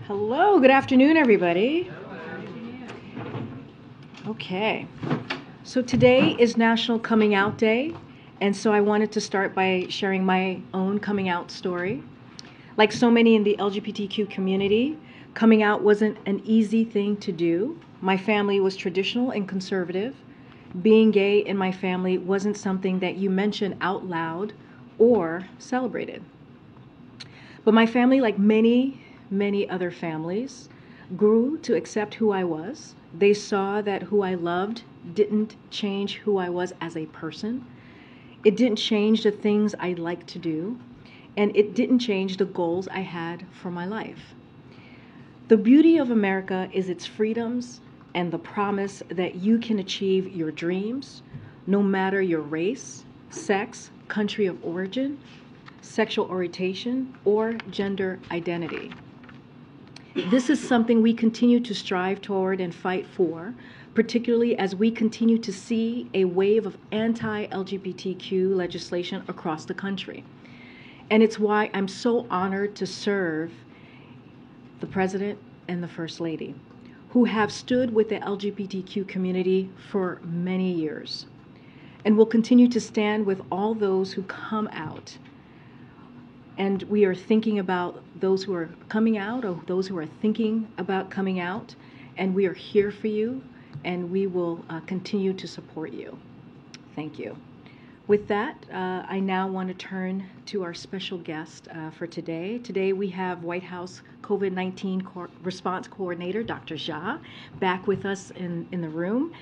Hello, good afternoon, everybody. Okay, so today is National Coming Out Day, and so I wanted to start by sharing my own coming out story. Like so many in the LGBTQ community, coming out wasn't an easy thing to do. My family was traditional and conservative. Being gay in my family wasn't something that you mentioned out loud or celebrated. But my family, like many other families, grew to accept who I was. They saw that who I loved didn't change who I was as a person. It didn't change the things I liked to do, and it didn't change the goals I had for my life. The beauty of America is its freedoms and the promise that you can achieve your dreams, no matter your race, sex, country of origin, sexual orientation, or gender identity. This is something we continue to strive toward and fight for, particularly as we continue to see a wave of anti-LGBTQ legislation across the country. And it's why I'm so honored to serve the President and the First Lady, who have stood with the LGBTQ community for many years, and will continue to stand with all those who come out. And we are thinking about those who are coming out or those who are thinking about coming out. And we are here for you, and we will continue to support you. Thank you. With that, I now want to turn to our special guest for today. Today we have White House COVID-19 Response Coordinator, Dr. Jha, back with us in the room.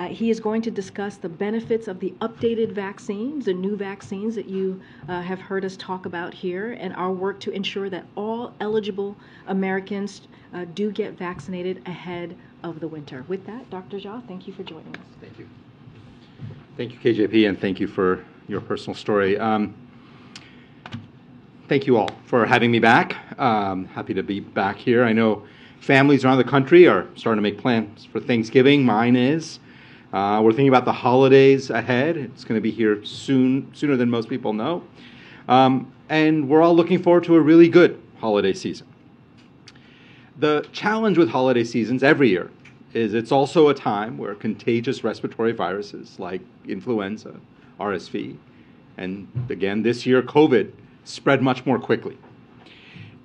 He is going to discuss the benefits of the updated vaccines, the new vaccines that you have heard us talk about here, and our work to ensure that all eligible Americans do get vaccinated ahead of the winter. With that, Dr. Jha, thank you for joining us. Thank you. Thank you, KJP, and thank you for your personal story. Thank you all for having me back. Happy to be back here. I know families around the country are starting to make plans for Thanksgiving. Mine is. We're thinking about the holidays ahead. It's going to be here sooner than most people know. And we're all looking forward to a really good holiday season. The challenge with holiday seasons every year is it's also a time where contagious respiratory viruses like influenza, RSV, and again this year COVID spread much more quickly.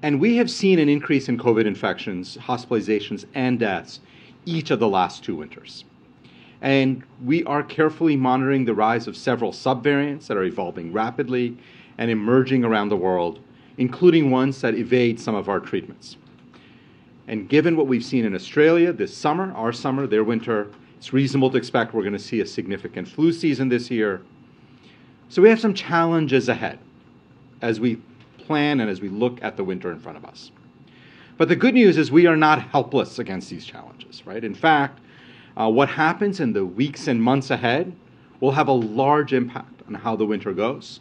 And we have seen an increase in COVID infections, hospitalizations, and deaths each of the last 2 winters. And we are carefully monitoring the rise of several subvariants that are evolving rapidly and emerging around the world, including ones that evade some of our treatments. And given what we've seen in Australia this summer, our summer, their winter, it's reasonable to expect we're going to see a significant flu season this year. So we have some challenges ahead as we plan and as we look at the winter in front of us. But the good news is we are not helpless against these challenges, right? In fact, what happens in the weeks and months ahead will have a large impact on how the winter goes.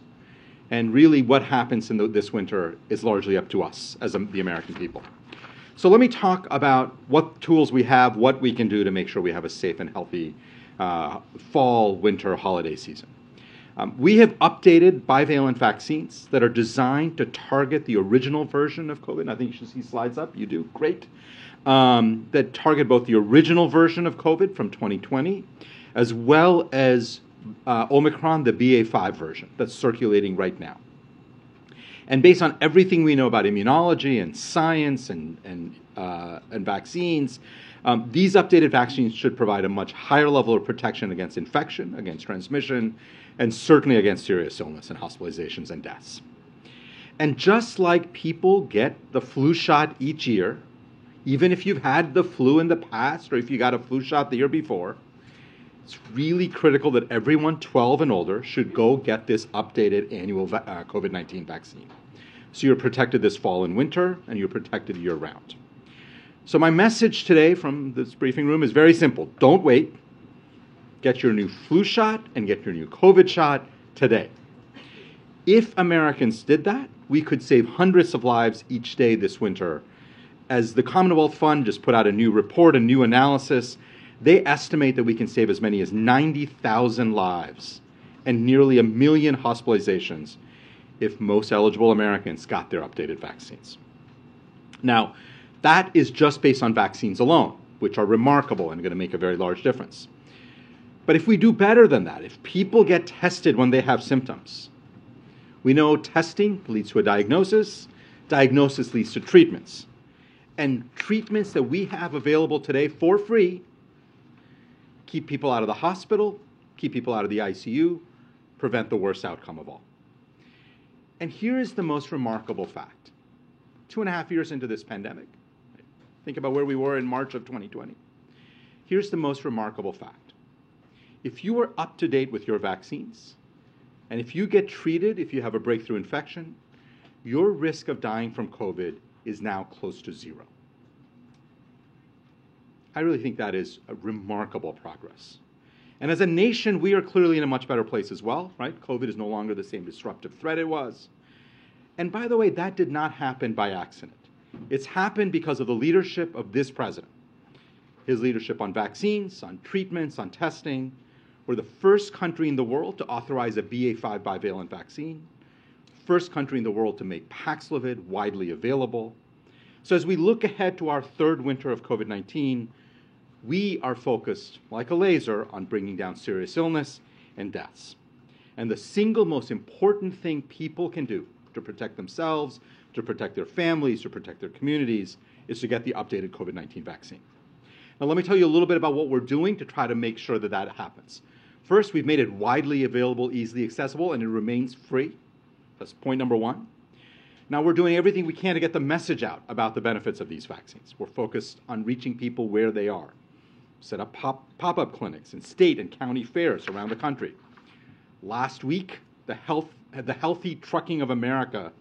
And really what happens in this winter is largely up to us as the American people. So let me talk about what tools we have, what we can do to make sure we have a safe and healthy fall, winter, holiday season. We have updated bivalent vaccines that are designed to target the original version of COVID. I think you should see slides up. You do. Great. That target both the original version of COVID from 2020 as well as Omicron, the BA.5 version that's circulating right now. And based on everything we know about immunology and science and vaccines, these updated vaccines should provide a much higher level of protection against infection, against transmission, and certainly against serious illness and hospitalizations and deaths. And just like people get the flu shot each year, even if you've had the flu in the past or if you got a flu shot the year before, it's really critical that everyone 12 and older should go get this updated annual COVID-19 vaccine. So you're protected this fall and winter, and you're protected year-round. So my message today from this briefing room is very simple. Don't wait. Get your new flu shot and get your new COVID shot today. If Americans did that, we could save hundreds of lives each day this winter. As the Commonwealth Fund just put out a new report, a new analysis, they estimate that we can save as many as 90,000 lives and nearly 1 million hospitalizations if most eligible Americans got their updated vaccines. Now, that is just based on vaccines alone, which are remarkable and going to make a very large difference. But if we do better than that, if people get tested when they have symptoms, we know testing leads to a diagnosis leads to treatments. And treatments that we have available today for free keep people out of the hospital, keep people out of the ICU, prevent the worst outcome of all. And here is the most remarkable fact. 2.5 years into this pandemic, think about where we were in March of 2020. Here's the most remarkable fact. If you are up to date with your vaccines, and if you get treated, if you have a breakthrough infection, your risk of dying from COVID is now close to zero. I really think that is a remarkable progress. And as a nation, we are clearly in a much better place as well, right? COVID is no longer the same disruptive threat it was. And by the way, that did not happen by accident. It's happened because of the leadership of this president. His leadership on vaccines, on treatments, on testing. We're the first country in the world to authorize a BA.5 bivalent vaccine. First country in the world to make Paxlovid widely available. So as we look ahead to our third winter of COVID-19, we are focused, like a laser, on bringing down serious illness and deaths. And the single most important thing people can do to protect themselves, to protect their families, to protect their communities, is to get the updated COVID-19 vaccine. Now, let me tell you a little bit about what we're doing to try to make sure that that happens. First, we've made it widely available, easily accessible, and it remains free. That's point number one. Now, we're doing everything we can to get the message out about the benefits of these vaccines. We're focused on reaching people where they are. Set up pop-up clinics in state and county fairs around the country. Last week, the Healthy Trucking of America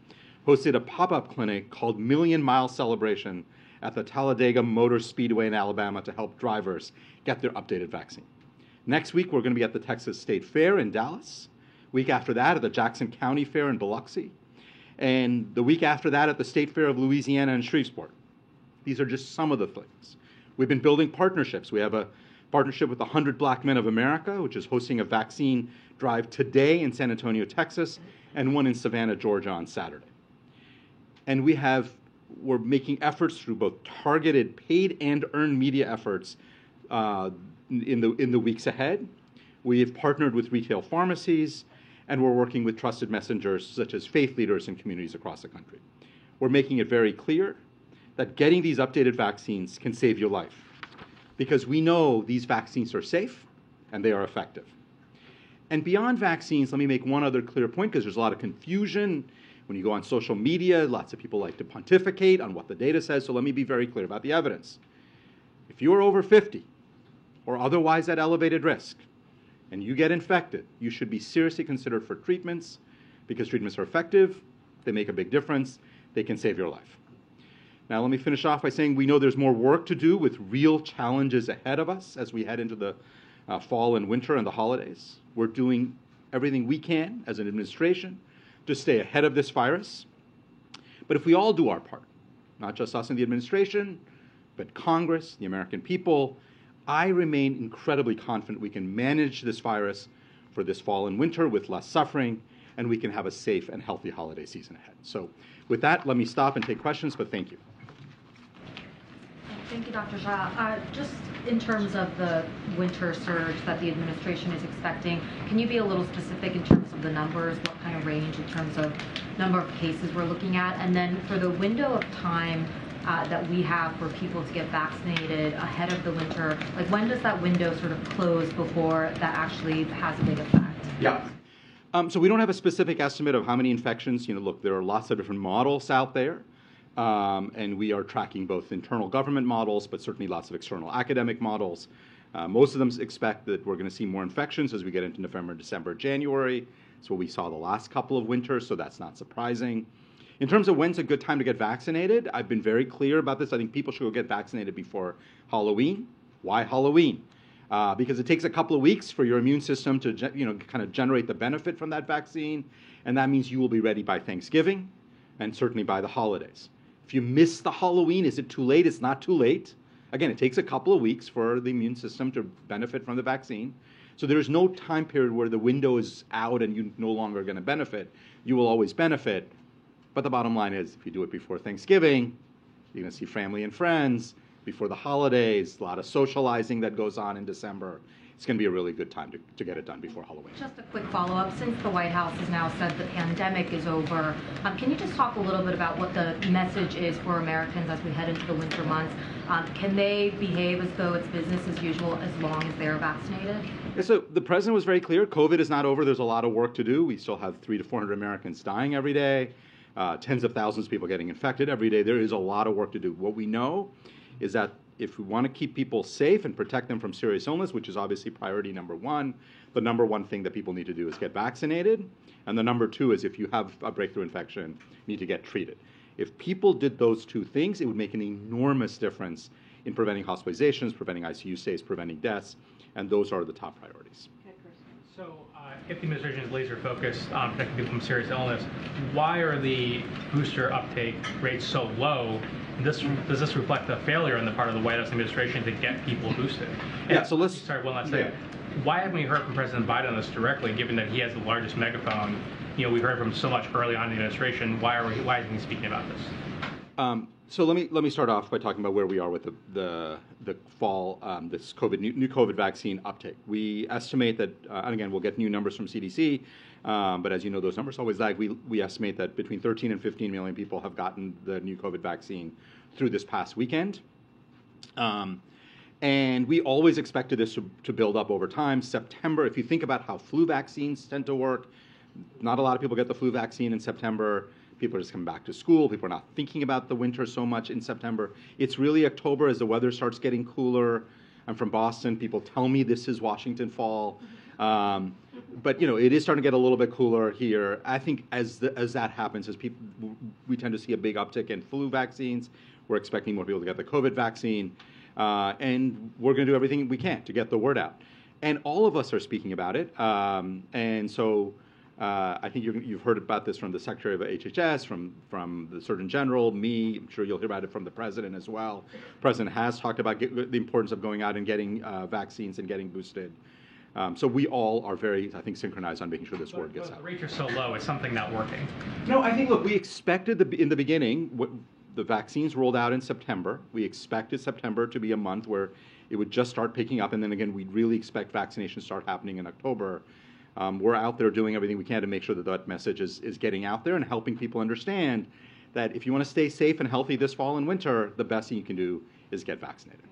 hosted a pop-up clinic called Million Mile Celebration at the Talladega Motor Speedway in Alabama to help drivers get their updated vaccine. Next week, we're going to be at the Texas State Fair in Dallas. Week after that, at the Jackson County Fair in Biloxi. And the week after that, at the State Fair of Louisiana in Shreveport. These are just some of the things. We've been building partnerships. We have a partnership with the 100 Black Men of America, which is hosting a vaccine drive today in San Antonio, Texas, and one in Savannah, Georgia on Saturday. And we're making efforts through both targeted paid and earned media efforts in the weeks ahead. We have partnered with retail pharmacies, and we're working with trusted messengers such as faith leaders in communities across the country. We're making it very clear that getting these updated vaccines can save your life, because we know these vaccines are safe and they are effective. And beyond vaccines, let me make one other clear point, because there's a lot of confusion. When you go on social media, lots of people like to pontificate on what the data says, so let me be very clear about the evidence. If you are over 50 or otherwise at elevated risk and you get infected, you should be seriously considered for treatments, because treatments are effective, they make a big difference, they can save your life. Now, let me finish off by saying we know there's more work to do with real challenges ahead of us as we head into the fall and winter and the holidays. We're doing everything we can as an administration to stay ahead of this virus. But if we all do our part, not just us in the administration, but Congress, the American people, I remain incredibly confident we can manage this virus for this fall and winter with less suffering, and we can have a safe and healthy holiday season ahead. So with that, let me stop and take questions, but thank you. Thank you, Dr. Jha. Just in terms of the winter surge that the administration is expecting, can you be a little specific in terms of the numbers, what kind of range in terms of number of cases we're looking at? And then for the window of time that we have for people to get vaccinated ahead of the winter, like when does that window sort of close before that actually has a big effect? Yeah. So we don't have a specific estimate of how many infections. Look, there are lots of different models out there. And we are tracking both internal government models, but certainly lots of external academic models. Most of them expect that we're going to see more infections as we get into November, December, January. It's what we saw the last couple of winters, so that's not surprising. In terms of when's a good time to get vaccinated, I've been very clear about this. I think people should go get vaccinated before Halloween. Why Halloween? because it takes a couple of weeks for your immune system to kind of generate the benefit from that vaccine, and that means you will be ready by Thanksgiving and certainly by the holidays. If you miss the Halloween, is it too late? It's not too late. Again, it takes a couple of weeks for the immune system to benefit from the vaccine. So there is no time period where the window is out and you're no longer going to benefit. You will always benefit. But the bottom line is, if you do it before Thanksgiving, you're going to see family and friends. Before the holidays, a lot of socializing that goes on in December. It's going to be a really good time to get it done before Halloween. Just a quick follow-up. Since the White House has now said the pandemic is over, can you just talk a little bit about what the message is for Americans as we head into the winter months? Can they behave as though it's business as usual as long as they're vaccinated? Yeah, so the president was very clear. COVID is not over. There's a lot of work to do. We still have 300 to 400 Americans dying every day, tens of thousands of people getting infected every day. There is a lot of work to do. What we know is that if we want to keep people safe and protect them from serious illness, which is obviously priority number one, the number one thing that people need to do is get vaccinated. And the number two is if you have a breakthrough infection, you need to get treated. If people did those two things, it would make an enormous difference in preventing hospitalizations, preventing ICU stays, preventing deaths, and those are the top priorities. So if the administration is laser focused on protecting people from serious illness, why are the booster uptake rates so low? Does this reflect a failure on the part of the White House administration to get people boosted? Yeah, so let's... Sorry, one last thing. Why haven't we heard from President Biden on this directly, given that he has the largest megaphone? We heard from him so much early on in the administration. Why isn't he speaking about this? So let me start off by talking about where we are with the fall this new COVID vaccine uptake. We estimate that, and again, we'll get new numbers from CDC, but as you know, those numbers always lag. We estimate that between 13 and 15 million people have gotten the new COVID vaccine through this past weekend. And we always expected this to build up over time. September, if you think about how flu vaccines tend to work, not a lot of people get the flu vaccine in September. People are just coming back to school. People are not thinking about the winter so much in September. It's really October as the weather starts getting cooler. I'm from Boston. People tell me this is Washington fall. But it is starting to get a little bit cooler here. I think as that happens, we tend to see a big uptick in flu vaccines. We're expecting more people to get the COVID vaccine. And we're going to do everything we can to get the word out. And all of us are speaking about it. And so I think you've heard about this from the Secretary of HHS, from the Surgeon General, me. I'm sure you'll hear about it from the President as well. The President has talked about the importance of going out and getting vaccines and getting boosted. So we all are very, I think, synchronized on making sure this word gets out. The rates are so low, it's something not working. No, I think, look, we expected in the beginning, the vaccines rolled out in September. We expected September to be a month where it would just start picking up, and then again, we'd really expect vaccinations to start happening in October. We're out there doing everything we can to make sure that message is getting out there and helping people understand that if you want to stay safe and healthy this fall and winter, the best thing you can do is get vaccinated.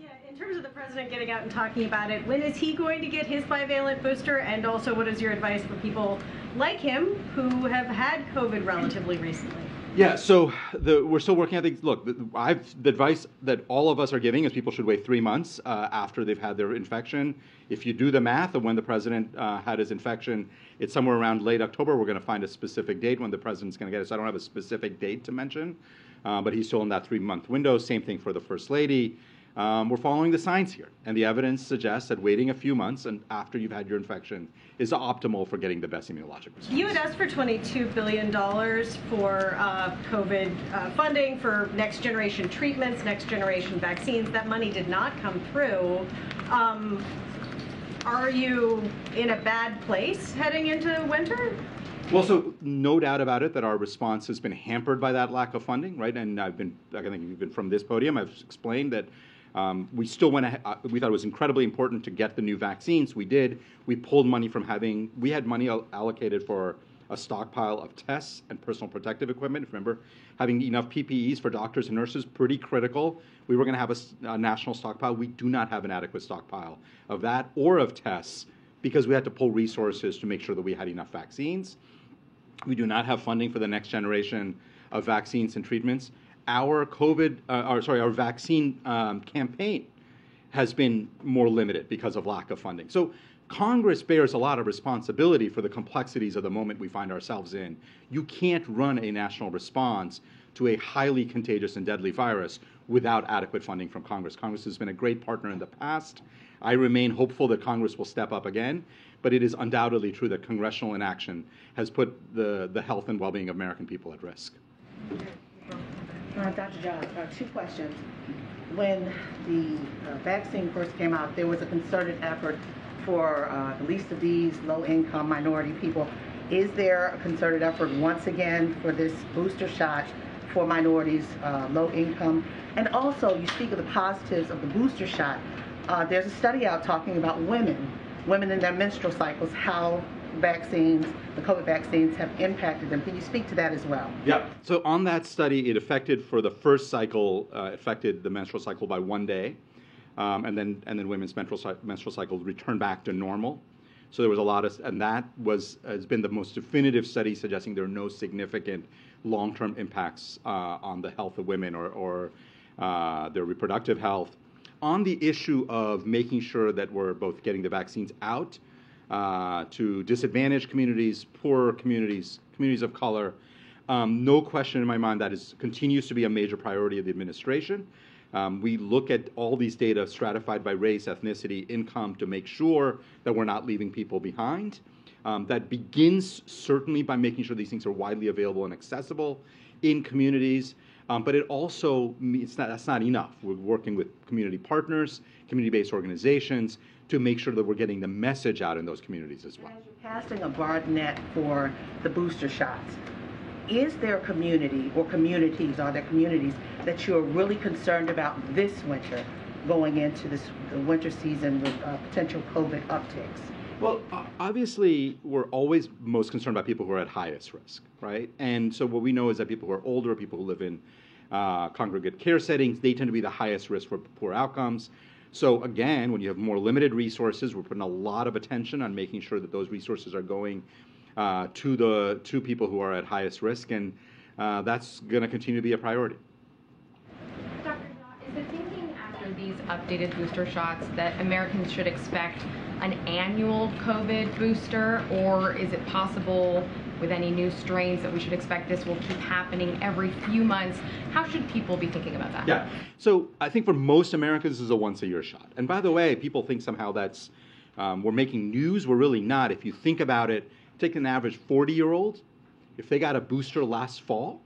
Yeah, in terms of the president getting out and talking about it, when is he going to get his bivalent booster? And also, what is your advice for people like him who have had COVID relatively recently? Yeah, so we're still working on things. Look, the advice that all of us are giving is people should wait 3 months after they've had their infection. If you do the math of when the president had his infection, it's somewhere around late October. We're going to find a specific date when the president's going to get it. So I don't have a specific date to mention, but he's still in that 3-month window. Same thing for the First Lady. We're following the science here, and the evidence suggests that waiting a few months and after you've had your infection is optimal for getting the best immunologic response. You had asked for $22 billion for COVID funding for next generation treatments, next generation vaccines. That money did not come through. Are you in a bad place heading into winter? Well, so no doubt about it that our response has been hampered by that lack of funding, right? And I think even from this podium, I've explained that we still went ahead. We thought it was incredibly important to get the new vaccines. We did. We pulled money from we had money allocated for a stockpile of tests and personal protective equipment. Remember, having enough PPEs for doctors and nurses, pretty critical. We were going to have a national stockpile. We do not have an adequate stockpile of that or of tests because we had to pull resources to make sure that we had enough vaccines. We do not have funding for the next generation of vaccines and treatments. Our vaccine campaign has been more limited because of lack of funding. So Congress bears a lot of responsibility for the complexities of the moment we find ourselves in. You can't run a national response to a highly contagious and deadly virus without adequate funding from Congress. Congress has been a great partner in the past. I remain hopeful that Congress will step up again, but it is undoubtedly true that congressional inaction has put the health and well-being of American people at risk. Dr. John, two questions. When the vaccine first came out, there was a concerted effort for the least of these low-income minority people. Is there a concerted effort once again for this booster shot for minorities, low income? And also, you speak of the positives of the booster shot. There's a study out talking about women in their menstrual cycles, how vaccines, the COVID vaccines, have impacted them. Can you speak to that as well? Yeah. So on that study, it affected for the first cycle, affected the menstrual cycle by 1 day, and then women's menstrual cycles returned back to normal. So there was a lot of, and that has been the most definitive study suggesting there are no significant long-term impacts on the health of women or their reproductive health. On the issue of making sure that we're both getting the vaccines out to disadvantaged communities, poorer communities, communities of color, no question in my mind that continues to be a major priority of the administration. We look at all these data stratified by race, ethnicity, income to make sure that we're not leaving people behind. That begins certainly by making sure these things are widely available and accessible in communities. But it also, that's not enough. We're working with community partners, community-based organizations to make sure that we're getting the message out in those communities as well. As you're casting a broad net for the booster shots, is there a community or communities, are there communities that you're really concerned about this winter going into the winter season with potential COVID upticks? Well, obviously, we're always most concerned about people who are at highest risk, right? And so what we know is that people who are older, people who live in congregate care settings, they tend to be the highest risk for poor outcomes. So again, when you have more limited resources, we're putting a lot of attention on making sure that those resources are going to people who are at highest risk, and that's going to continue to be a priority. Dr. Jha, is the thinking after these updated booster shots that Americans should expect an annual COVID booster, or is it possible with any new strains that we should expect this will keep happening every few months? How should people be thinking about that? Yeah, so I think for most Americans, this is a once-a-year shot. And by the way, people think somehow that's we're making news. We're really not. If you think about it, take an average 40-year-old. If they got a booster last fall,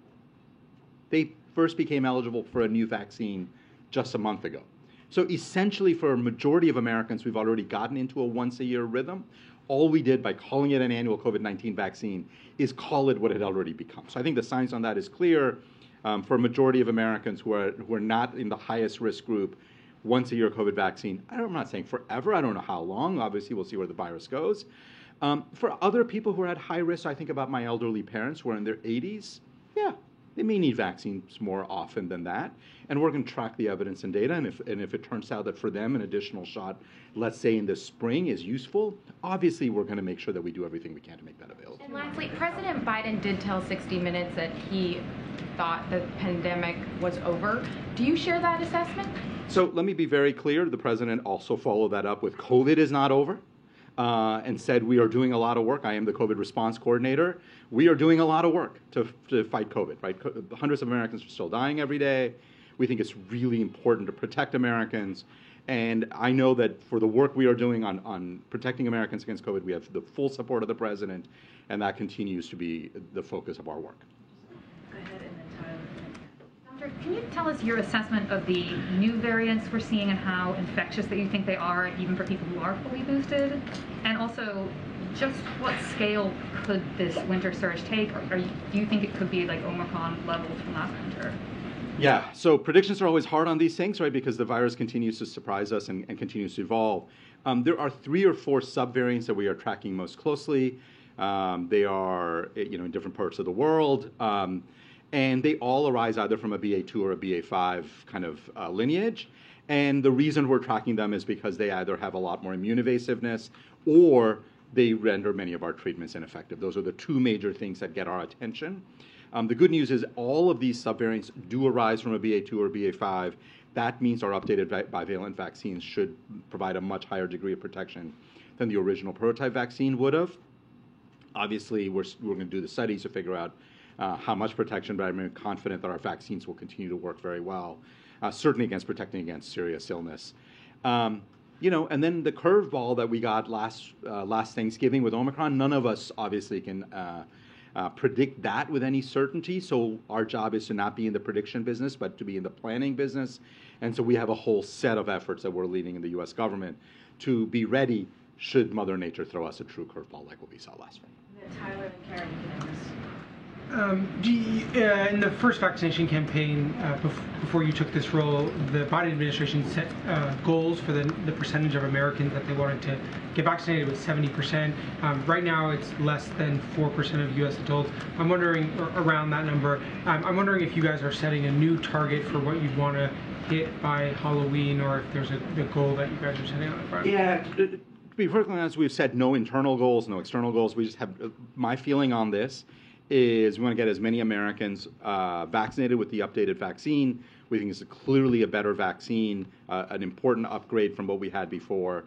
they first became eligible for a new vaccine just a month ago. So essentially, for a majority of Americans, we've already gotten into a once-a-year rhythm. All we did by calling it an annual COVID-19 vaccine is call it what it had already become. So I think the science on that is clear. For a majority of Americans who are not in the highest risk group, once-a-year COVID vaccine, I'm not saying forever. I don't know how long. Obviously, we'll see where the virus goes. For other people who are at high risk, I think about my elderly parents who are in their 80s. Yeah, they may need vaccines more often than that. And we're going to track the evidence and data. And if it turns out that for them an additional shot, let's say in the spring, is useful, obviously we're going to make sure that we do everything we can to make that available. And lastly, President Biden did tell 60 Minutes that he thought the pandemic was over. Do you share that assessment? So let me be very clear. The president also followed that up with COVID is not over. And said we are doing a lot of work. I am the COVID response coordinator. We are doing a lot of work to fight COVID, right? Hundreds of Americans are still dying every day. We think it's really important to protect Americans. And I know that for the work we are doing on protecting Americans against COVID, we have the full support of the president, and that continues to be the focus of our work. Go ahead, and then Tyler. Doctor, can you tell us your assessment of the new variants we're seeing and how infectious that you think they are, even for people who are fully boosted? And also, just what scale could this winter surge take? Or do you think it could be like Omicron levels from last winter? Yeah, so predictions are always hard on these things, right? Because the virus continues to surprise us and continues to evolve. There are 3 or 4 subvariants that we are tracking most closely. They are, in different parts of the world. And they all arise either from a BA2 or a BA5 kind of lineage. And the reason we're tracking them is because they either have a lot more immune evasiveness or they render many of our treatments ineffective. Those are the 2 major things that get our attention. The good news is all of these subvariants do arise from a BA2 or BA5. That means our updated bivalent vaccines should provide a much higher degree of protection than the original prototype vaccine would have. Obviously, we're going to do the studies to figure out how much protection, but I'm confident that our vaccines will continue to work very well, certainly protecting against serious illness. And then the curveball that we got last Thanksgiving with Omicron, none of us obviously can predict that with any certainty. So our job is to not be in the prediction business, but to be in the planning business. And so we have a whole set of efforts that we're leading in the U.S. government to be ready should Mother Nature throw us a true curveball like what we saw last spring. Tyler and Karen, you can end this. In the first vaccination campaign, before you took this role, the Biden administration set goals for the percentage of Americans that they wanted to get vaccinated with 70%. Right now, it's less than 4% of U.S. adults. I'm wondering, around that number, I'm wondering if you guys are setting a new target for what you'd want to hit by Halloween, or if there's a goal that you guys are setting on the front. Yeah. To be perfectly honest, we've set no internal goals, no external goals. We just have, my feeling on this is we want to get as many Americans vaccinated with the updated vaccine. We think it's clearly a better vaccine, an important upgrade from what we had before.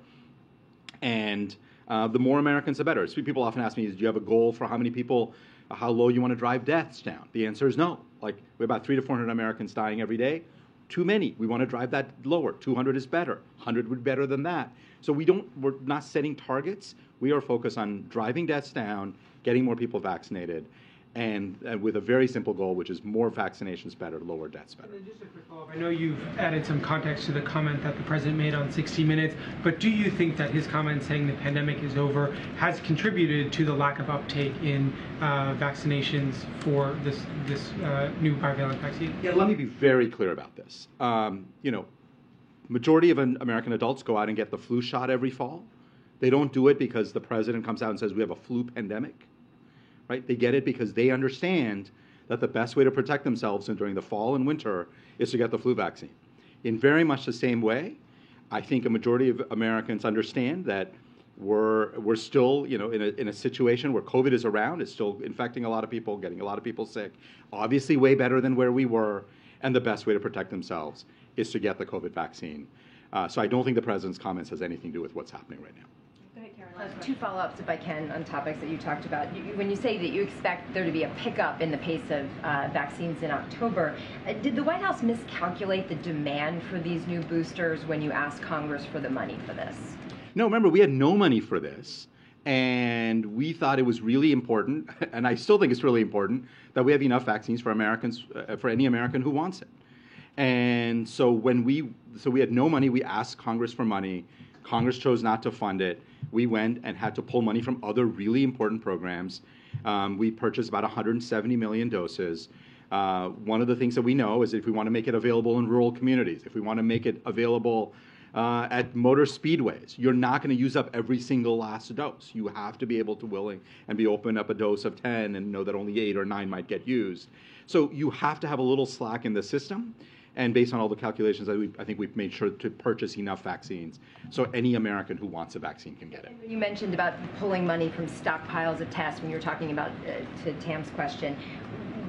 And the more Americans, the better. So people often ask me, do you have a goal for how many people, how low you want to drive deaths down? The answer is no. Like, we have about 300 to 400 Americans dying every day. Too many. We want to drive that lower. 200 is better. 100 would be better than that. So we're not setting targets. We are focused on driving deaths down, getting more people vaccinated, and with a very simple goal, which is more vaccinations better, lower deaths better. And just a quick follow-up. I know you've added some context to the comment that the president made on 60 Minutes, but do you think that his comment saying the pandemic is over has contributed to the lack of uptake in vaccinations for this new bivalent vaccine? Yeah, let me be very clear about this. Majority of American adults go out and get the flu shot every fall. They don't do it because the president comes out and says we have a flu pandemic. Right? They get it because they understand that the best way to protect themselves during the fall and winter is to get the flu vaccine. In very much the same way, I think a majority of Americans understand that we're still, in a situation where COVID is around, it's still infecting a lot of people, getting a lot of people sick. Obviously, way better than where we were, and the best way to protect themselves is to get the COVID vaccine. So I don't think the president's comments has anything to do with what's happening right now. Two follow-ups, if I can, on topics that you talked about. When you say that you expect there to be a pickup in the pace of vaccines in October, did the White House miscalculate the demand for these new boosters when you asked Congress for the money for this? No, remember, we had no money for this, and we thought it was really important, and I still think it's really important, that we have enough vaccines for Americans, for any American who wants it. And so we had no money. We asked Congress for money. Congress chose not to fund it. We went and had to pull money from other really important programs. We purchased about 170 million doses. One of the things that we know is if we want to make it available in rural communities, if we want to make it available at motor speedways, you're not going to use up every single last dose. You have to be able to willing and be open up a dose of 10 and know that only 8 or 9 might get used. So you have to have a little slack in the system. And based on all the calculations, I think we've made sure to purchase enough vaccines so any American who wants a vaccine can get it. You mentioned about pulling money from stockpiles of tests when you were talking about, to Tam's question,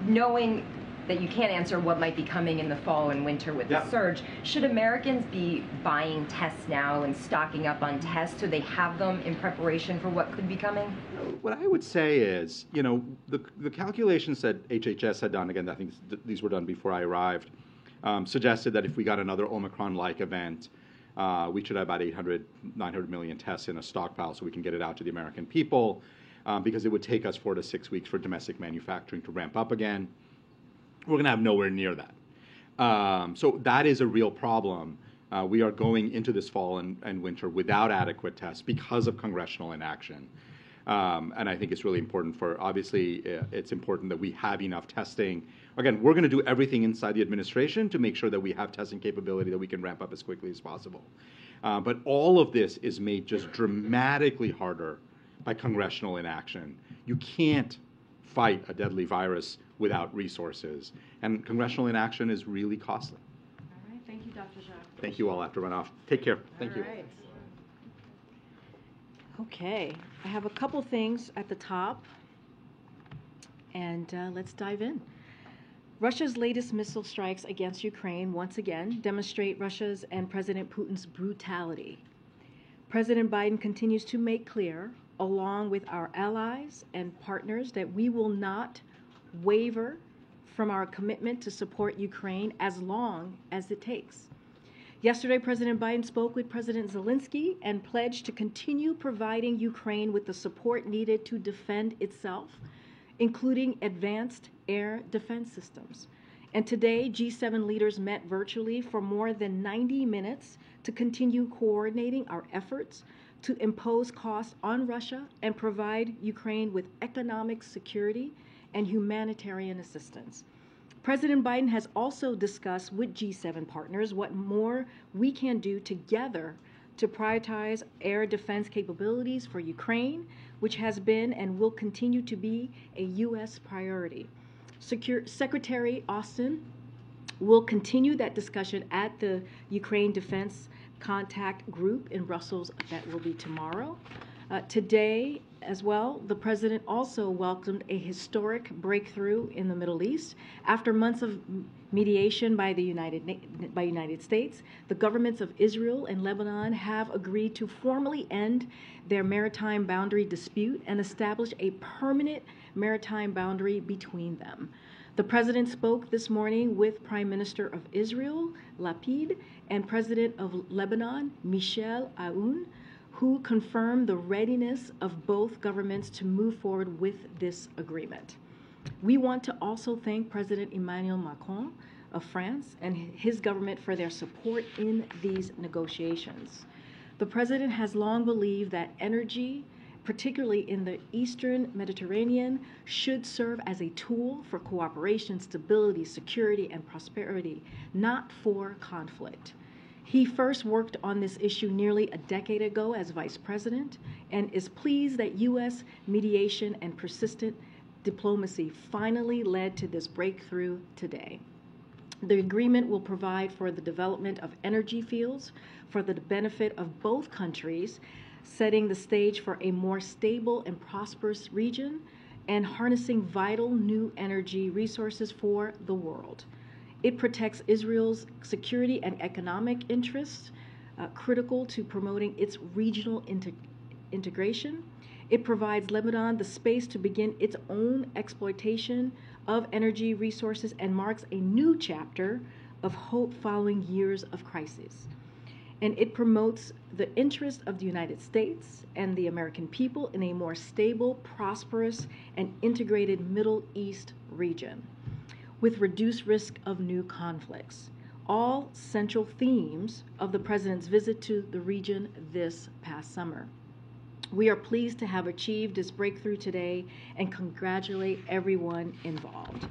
knowing that you can't answer what might be coming in the fall and winter with the surge, should Americans be buying tests now and stocking up on tests so they have them in preparation for what could be coming? What I would say is, the calculations that HHS had done, again, I think these were done before I arrived, suggested that if we got another Omicron-like event, we should have about 900 million tests in a stockpile so we can get it out to the American people, because it would take us 4 to 6 weeks for domestic manufacturing to ramp up again. We're going to have nowhere near that. So that is a real problem. We are going into this fall and winter without adequate tests because of congressional inaction. And I think it's really important obviously, it's important that we have enough testing. Again, we're going to do everything inside the administration to make sure that we have testing capability that we can ramp up as quickly as possible. But all of this is made just dramatically harder by congressional inaction. You can't fight a deadly virus without resources. And congressional inaction is really costly. All right. Thank you, Dr. Jacques. Thank you all. I have to run off. Take care. Thank you. All right. Okay, I have a couple things at the top, and let's dive in. Russia's latest missile strikes against Ukraine once again demonstrate Russia's and President Putin's brutality. President Biden continues to make clear, along with our allies and partners, that we will not waver from our commitment to support Ukraine as long as it takes. Yesterday, President Biden spoke with President Zelensky and pledged to continue providing Ukraine with the support needed to defend itself, including advanced air defense systems. And today, G7 leaders met virtually for more than 90 minutes to continue coordinating our efforts to impose costs on Russia and provide Ukraine with economic security and humanitarian assistance. President Biden has also discussed with G7 partners what more we can do together to prioritize air defense capabilities for Ukraine, which has been and will continue to be a U.S. priority. Secretary Austin will continue that discussion at the Ukraine Defense Contact Group in Brussels. That will be tomorrow. Today, as well, the president also welcomed a historic breakthrough in the Middle East. After months of mediation by the United States, the governments of Israel and Lebanon have agreed to formally end their maritime boundary dispute and establish a permanent maritime boundary between them. The president spoke this morning with Prime Minister of Israel, Lapid, and President of Lebanon, Michel Aoun, who confirmed the readiness of both governments to move forward with this agreement. We want to also thank President Emmanuel Macron of France and his government for their support in these negotiations. The president has long believed that energy, particularly in the Eastern Mediterranean, should serve as a tool for cooperation, stability, security, and prosperity, not for conflict. He first worked on this issue nearly a decade ago as vice president and is pleased that U.S. mediation and persistent diplomacy finally led to this breakthrough today. The agreement will provide for the development of energy fields for the benefit of both countries, setting the stage for a more stable and prosperous region and harnessing vital new energy resources for the world. It protects Israel's security and economic interests, critical to promoting its regional integration. It provides Lebanon the space to begin its own exploitation of energy resources and marks a new chapter of hope following years of crisis. And it promotes the interest of the United States and the American people in a more stable, prosperous, and integrated Middle East region, with reduced risk of new conflicts. All central themes of the president's visit to the region this past summer. We are pleased to have achieved this breakthrough today and congratulate everyone involved.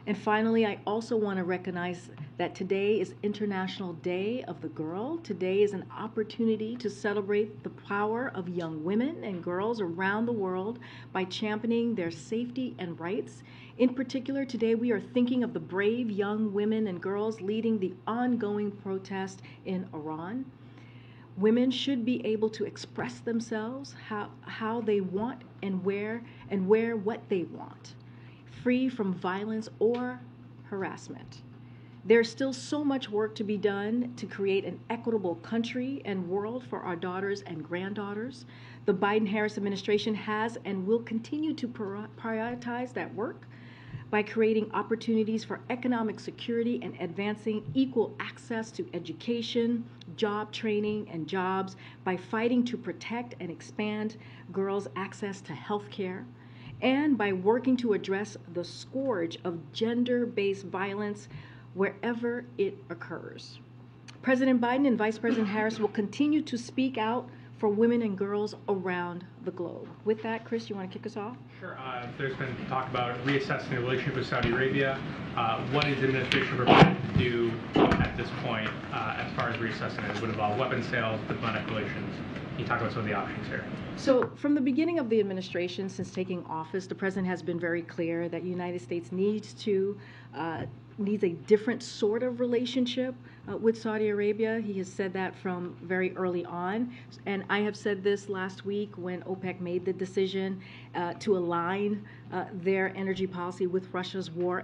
And finally, I also want to recognize that today is International Day of the Girl. Today is an opportunity to celebrate the power of young women and girls around the world by championing their safety and rights. In particular, today we are thinking of the brave young women and girls leading the ongoing protest in Iran. Women should be able to express themselves how they want and wear what they want, free from violence or harassment. There's still so much work to be done to create an equitable country and world for our daughters and granddaughters. The Biden-Harris administration has and will continue to prioritize that work by creating opportunities for economic security and advancing equal access to education, job training, and jobs, by fighting to protect and expand girls' access to health care, and by working to address the scourge of gender-based violence wherever it occurs. President Biden and Vice President Harris will continue to speak out for women and girls around the globe. With that, Chris, you want to kick us off? Sure. There's been talk about reassessing the relationship with Saudi Arabia. What is the administration prepared to do at this point as far as reassessing it? It would involve weapons sales, diplomatic relations. Can you talk about some of the options here? So from the beginning of the administration, since taking office, the president has been very clear that the United States needs a different sort of relationship with Saudi Arabia. He has said that from very early on. And I have said this last week when OPEC made the decision to align their energy policy with Russia's war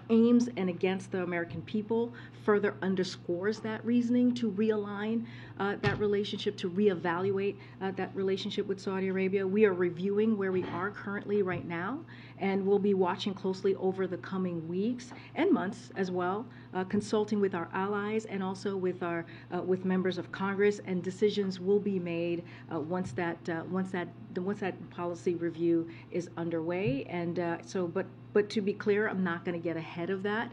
aims and against the American people, further underscores that reasoning to realign that relationship, to reevaluate that relationship with Saudi Arabia. We are reviewing where we are currently right now, and we'll be watching closely over the coming weeks and months as well, consulting with our allies and also with our with members of Congress, and decisions will be made once that policy review is underway. And but to be clear, I'm not going to get ahead of that,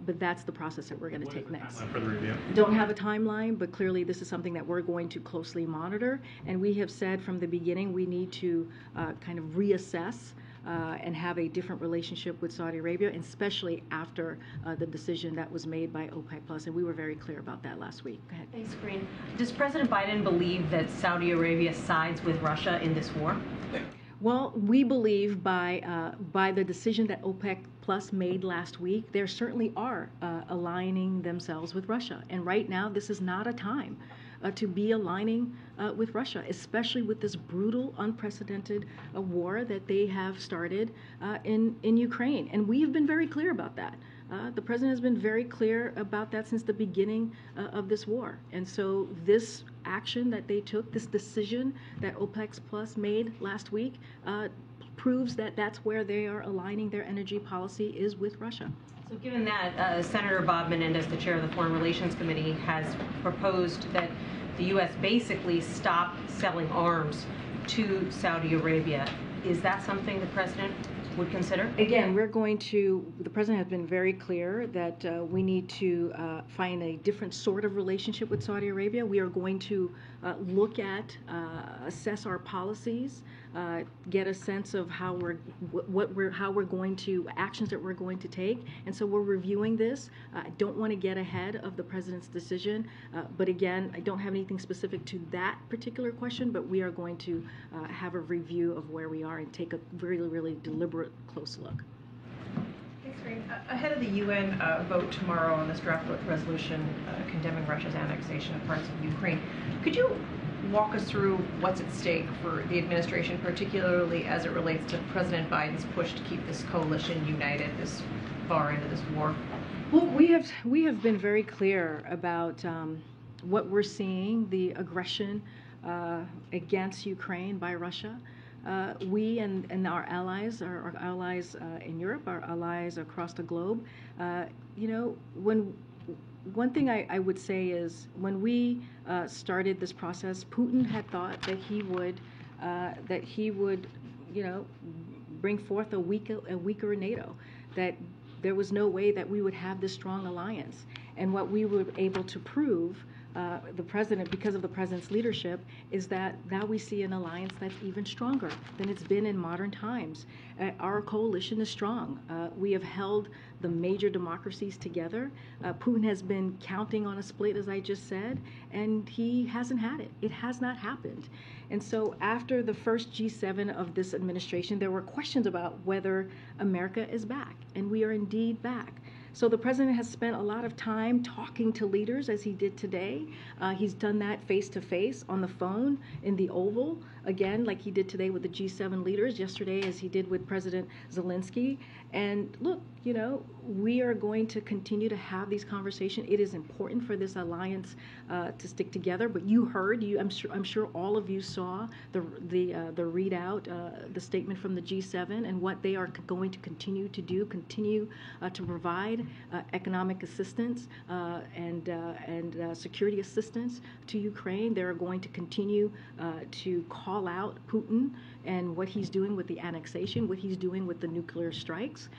but that's the process that we're going to take next. Timeline for the review? Don't have a timeline, but clearly this is something that we're going to closely monitor. And we have said from the beginning we need to kind of reassess and have a different relationship with Saudi Arabia, especially after the decision that was made by OPEC+. And we were very clear about that last week. Go ahead. Thanks, Green. Does President Biden believe that Saudi Arabia sides with Russia in this war? Well, we believe by the decision that OPEC Plus made last week, there certainly are aligning themselves with Russia. And right now, this is not a time to be aligning with Russia, especially with this brutal, unprecedented war that they have started in Ukraine. And we have been very clear about that. The president has been very clear about that since the beginning of this war. And so this action that they took, this decision that OPEC Plus made last week, proves that that's where they are aligning their energy policy is with Russia. So given that, Senator Bob Menendez, the chair of the Foreign Relations Committee, has proposed that the U.S. basically stop selling arms to Saudi Arabia. Is that something the president would consider? Again, the president has been very clear that we need to find a different sort of relationship with Saudi Arabia. We are going to look at, assess our policies, get a sense of how we're going to, actions that we're going to take. And so we're reviewing this. I don't want to get ahead of the president's decision, but again, I don't have anything specific to that particular question, but we are going to have a review of where we are and take a really, really deliberate close look. Thanks, Green. Ahead of the UN vote tomorrow on this draft resolution condemning Russia's annexation of parts of Ukraine, could you walk us through what's at stake for the administration, particularly as it relates to President Biden's push to keep this coalition united this far into this war? Well, we have been very clear about what we're seeing, the aggression against Ukraine by Russia. We and our allies in Europe, our allies across the globe, one thing I would say is when we started this process, Putin had thought that he would bring forth a weaker NATO, that there was no way that we would have this strong alliance. And what we were able to prove, the president, because of the president's leadership, is that now we see an alliance that's even stronger than it's been in modern times. Our coalition is strong. We have held the major democracies together. Putin has been counting on a split, as I just said, and he hasn't had it. It has not happened. And so after the first G7 of this administration, there were questions about whether America is back, and we are indeed back. So the president has spent a lot of time talking to leaders, as he did today. He's done that face-to-face, on the phone, in the Oval, again, like he did today with the G7 leaders, yesterday as he did with President Zelensky. And look, we are going to continue to have these conversations. It is important for this alliance to stick together. But you heard, I'm sure all of you saw the readout, the statement from the G7 and what they are going to continue to do, continue to provide economic assistance and security assistance to Ukraine. They're going to continue to call out Putin and what he's doing with the annexation, what he's doing with the nuclear strikes,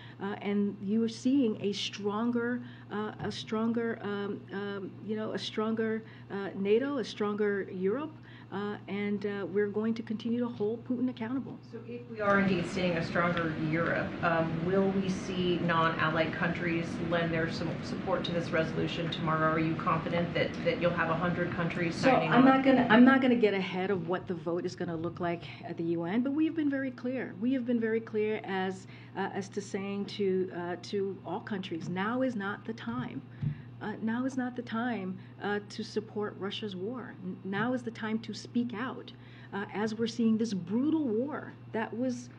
and you are seeing a stronger NATO, a stronger Europe, and we're going to continue to hold Putin accountable. So if we are indeed seeing a stronger Europe, will we see non-allied countries lend their support to this resolution tomorrow? Are you confident that you'll have 100 countries signing on? I'm not going to get ahead of what the vote is going to look like at the UN, but we have been very clear. We have been very clear as to saying to all countries, now is not the time. Now is not the time to support Russia's war. Now is the time to speak out as we're seeing this brutal war that was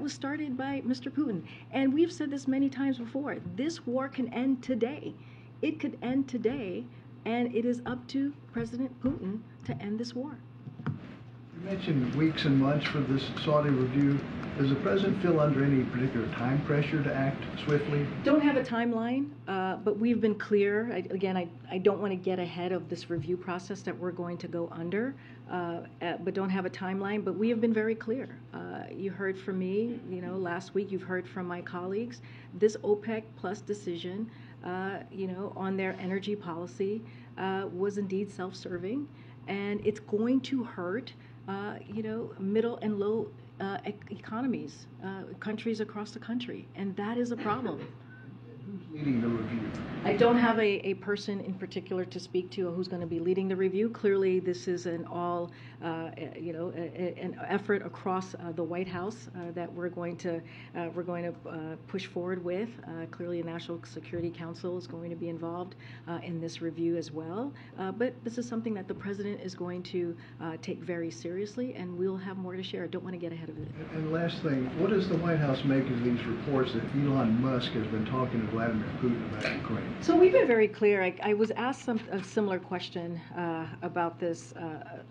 started by Mr. Putin. And we've said this many times before. This war can end today. It could end today and it is up to President Putin to end this war. You mentioned weeks and months for this Saudi review. Does the president feel under any particular time pressure to act swiftly? Don't have a timeline, but we've been clear. I don't want to get ahead of this review process that we're going to go under, but don't have a timeline. But we have been very clear. You heard from me, last week. You've heard from my colleagues. This OPEC Plus decision, on their energy policy, was indeed self-serving, and it's going to hurt, middle and low economies, countries across the country, and that is a problem. Who's leading the review? I don't have a person in particular to speak to who's going to be leading the review. Clearly, this is an an effort across the White House that we're going to push forward with. Clearly, the National Security Council is going to be involved in this review as well. But this is something that the president is going to take very seriously, and we'll have more to share. I don't want to get ahead of it. And last thing, what does the White House make of these reports that Elon Musk has been talking to Vladimir Putin about Ukraine? So we've been very clear. I was asked a similar question about this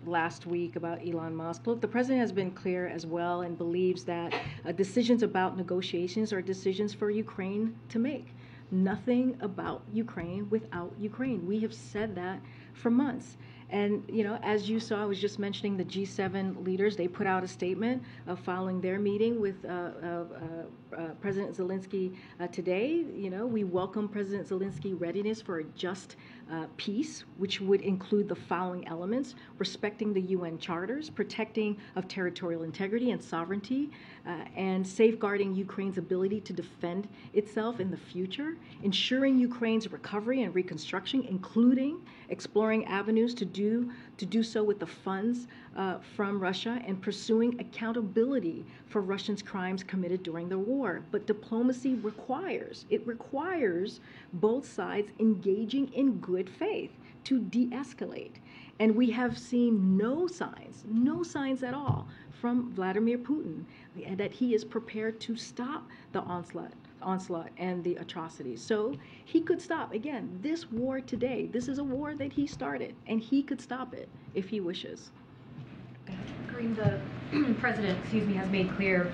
last week about Elon Musk. Look, the president has been clear as well and believes that decisions about negotiations are decisions for Ukraine to make. Nothing about Ukraine without Ukraine. We have said that for months. And, as you saw, I was just mentioning the G7 leaders. They put out a statement following their meeting with President Zelensky today. We welcome President Zelensky's readiness for a just peace, which would include the following elements: respecting the UN charters, protecting of territorial integrity and sovereignty, and safeguarding Ukraine's ability to defend itself in the future, ensuring Ukraine's recovery and reconstruction, including exploring avenues to do so with the funds from Russia, and pursuing accountability for Russians' crimes committed during the war. But diplomacy requires both sides engaging in good faith to de-escalate. And we have seen no signs at all from Vladimir Putin that he is prepared to stop the onslaught and the atrocities. So he could stop. Again, this war today, this is a war that he started, and he could stop it if he wishes. Karim, the president, has made clear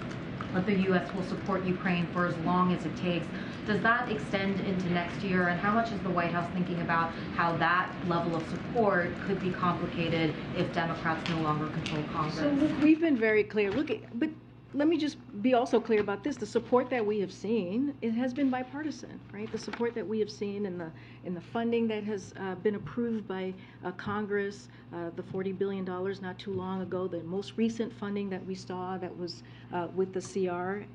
that the U.S. will support Ukraine for as long as it takes. Does that extend into next year? And how much is the White House thinking about how that level of support could be complicated if Democrats no longer control Congress? So look, we've been very clear. But let me just be also clear about this. The support that we have seen, it has been bipartisan, right? The support that we have seen in the funding that has been approved by Congress, the $40 billion not too long ago, the most recent funding that we saw that was with the CR,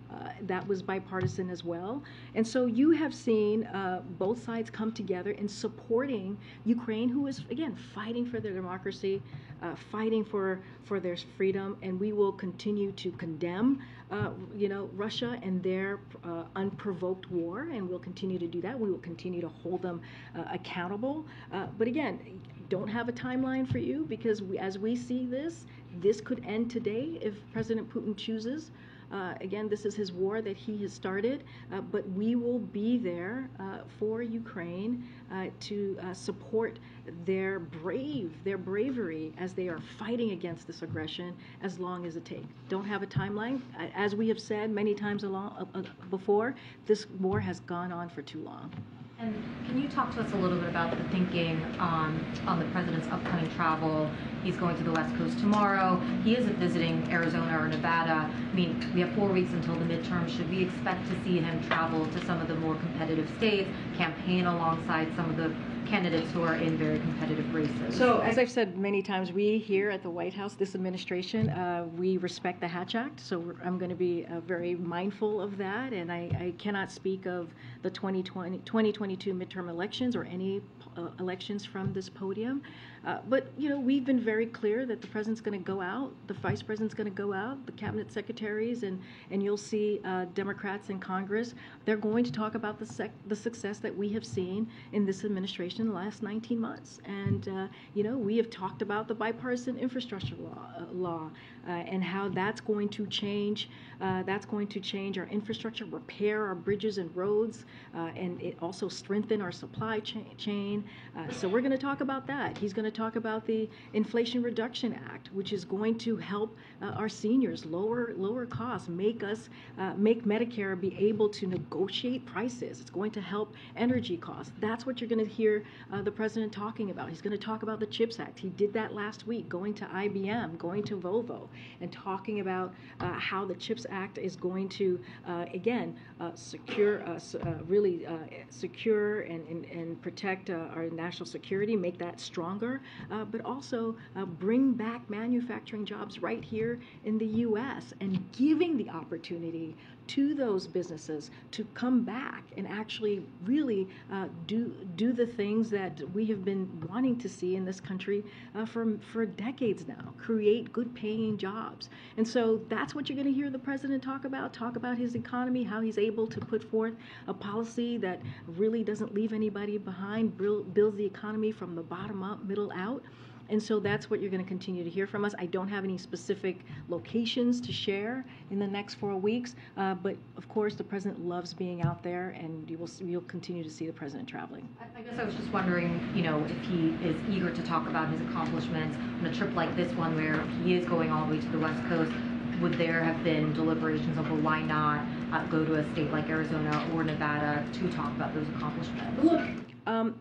that was bipartisan as well. And so you have seen both sides come together in supporting Ukraine, who is, again, fighting for their democracy, fighting for their freedom, and we will continue to condemn Russia and their unprovoked war, and we'll continue to do that. We will continue to hold them accountable. But again, don't have a timeline for you, because as we see this could end today if President Putin chooses. Again, this is his war that he has started, but we will be there for Ukraine to support their bravery as they are fighting against this aggression as long as it takes. Don't have a timeline. As we have said many times before, this war has gone on for too long. And can you talk to us a little bit about the thinking on the president's upcoming travel? He's going to the West Coast tomorrow. He isn't visiting Arizona or Nevada. I mean, we have 4 weeks until the midterm. Should we expect to see him travel to some of the more competitive states, campaign alongside some of the candidates who are in very competitive races? So, as I've said many times, we here at the White House, this administration, we respect the Hatch Act. So I'm going to be very mindful of that, and I cannot speak of the 2022 midterm elections or any elections from this podium. But we've been very clear that the president's going to go out, the vice president's going to go out, the cabinet secretaries, and you'll see Democrats in Congress. They're going to talk about the success that we have seen in this administration accomplished in the last 19 months. And, we have talked about the bipartisan infrastructure law and how that's going to change. That's going to change our infrastructure, repair our bridges and roads, and it also strengthen our supply chain. So we're going to talk about that. He's going to talk about the Inflation Reduction Act, which is going to help our seniors lower costs, make Medicare be able to negotiate prices. It's going to help energy costs. That's what you're going to hear the president talking about. He's going to talk about the CHIPS Act. He did that last week, going to IBM, going to Volvo, and talking about how the CHIPS Act is going to, secure and protect our national security, make that stronger, but also bring back manufacturing jobs right here in the U.S. and giving the opportunity to those businesses to come back and actually really do the things that we have been wanting to see in this country for decades now, create good paying jobs. And so that's what you're going to hear the president talk about his economy, how he's able to put forth a policy that really doesn't leave anybody behind, builds the economy from the bottom up, middle out. And so that's what you're going to continue to hear from us. I don't have any specific locations to share in the next 4 weeks, but of course the president loves being out there, and you'll continue to see the president traveling. I guess I was just wondering, if he is eager to talk about his accomplishments on a trip like this one, where he is going all the way to the West Coast. Would there have been deliberations of, well, why not go to a state like Arizona or Nevada to talk about those accomplishments? Look,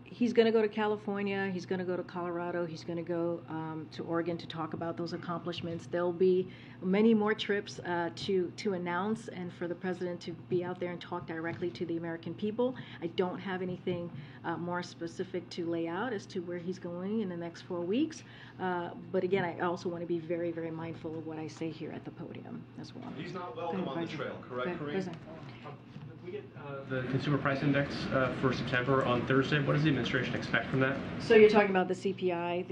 he's going to go to California, he's going to go to Colorado, he's going to go to Oregon to talk about those accomplishments. There'll be many more trips to announce and for the president to be out there and talk directly to the American people. I don't have anything more specific to lay out as to where he's going in the next 4 weeks. But again, I also want to be very, very mindful of what I say here at the podium as well. He's not welcome on the trail, correct, Karine? We get the consumer price index for September on Thursday. What does the administration expect from that? So you're talking about the CPI,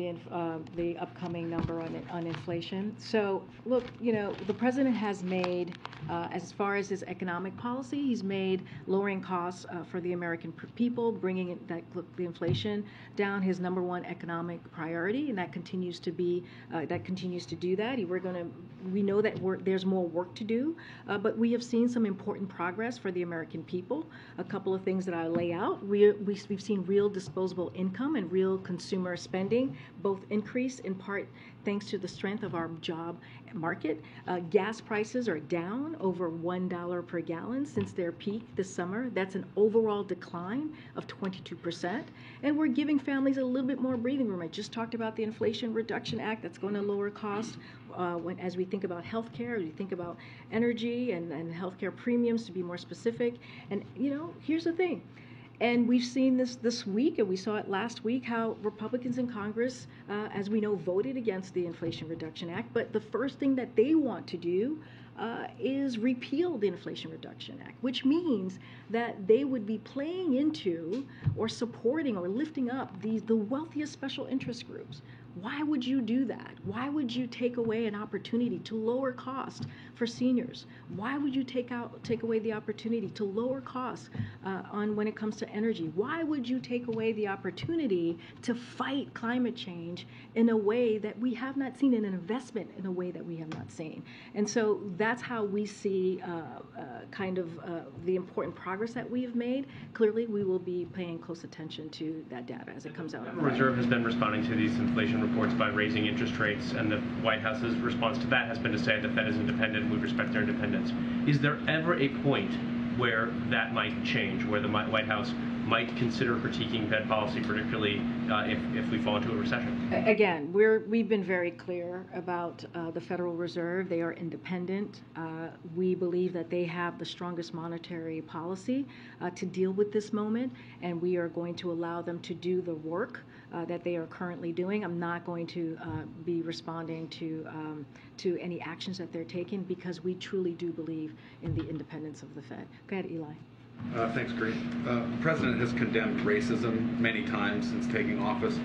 the upcoming number on inflation. So look, the president has made, as far as his economic policy, he's made lowering costs for the American people, bringing the inflation down, his number one economic priority, and that continues to be do that. We know that there's more work to do, but we have seen some important progress for the American people. A couple of things that I lay out. We've seen real disposable income and real consumer spending both increase, in part thanks to the strength of our job market. Gas prices are down over $1 per gallon since their peak this summer. That's an overall decline of 22%. And we're giving families a little bit more breathing room. I just talked about the Inflation Reduction Act that's going to lower costs as we think about healthcare, as we think about energy and healthcare premiums, to be more specific. And here's the thing. And we've seen this week, and we saw it last week, how Republicans in Congress, as we know, voted against the Inflation Reduction Act. But the first thing that they want to do is repeal the Inflation Reduction Act, which means that they would be playing into or supporting or lifting up the wealthiest special interest groups. Why would you do that? Why would you take away an opportunity to lower costs for seniors? Why would you take away the opportunity to lower costs when it comes to energy? Why would you take away the opportunity to fight climate change in a way that we have not seen, an investment in a way that we have not seen? And so that's how we see the important progress that we have made. Clearly, we will be paying close attention to that data as it comes out. The Federal Reserve has been responding to these inflation reports by raising interest rates, and the White House's response to that has been to say the Fed is independent and we respect their independence. Is there ever a point where that might change, where the White House might consider critiquing Fed policy, particularly if we fall into a recession? Again, we've been very clear about the Federal Reserve. They are independent. We believe that they have the strongest monetary policy to deal with this moment, and we are going to allow them to do the work that they are currently doing. I'm not going to be responding to any actions that they're taking, because we truly do believe in the independence of the Fed. Go ahead, Eli. Thanks, Karine. The president has condemned racism many times since taking office.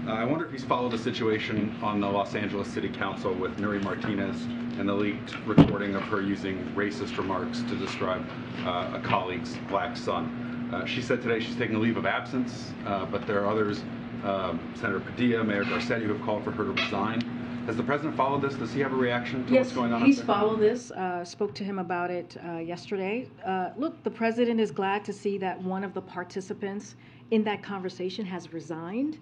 I wonder if he's followed the situation on the Los Angeles City Council with Nury Martinez and the leaked recording of her using racist remarks to describe a colleague's black son. She said today she's taking a leave of absence, but there are others, Senator Padilla, Mayor Garcetti, who have called for her to resign. Has the president followed this? Does he have a reaction to what's going on? Yes, he's followed this. Spoke to him about it yesterday. Look, the president is glad to see that one of the participants in that conversation has resigned,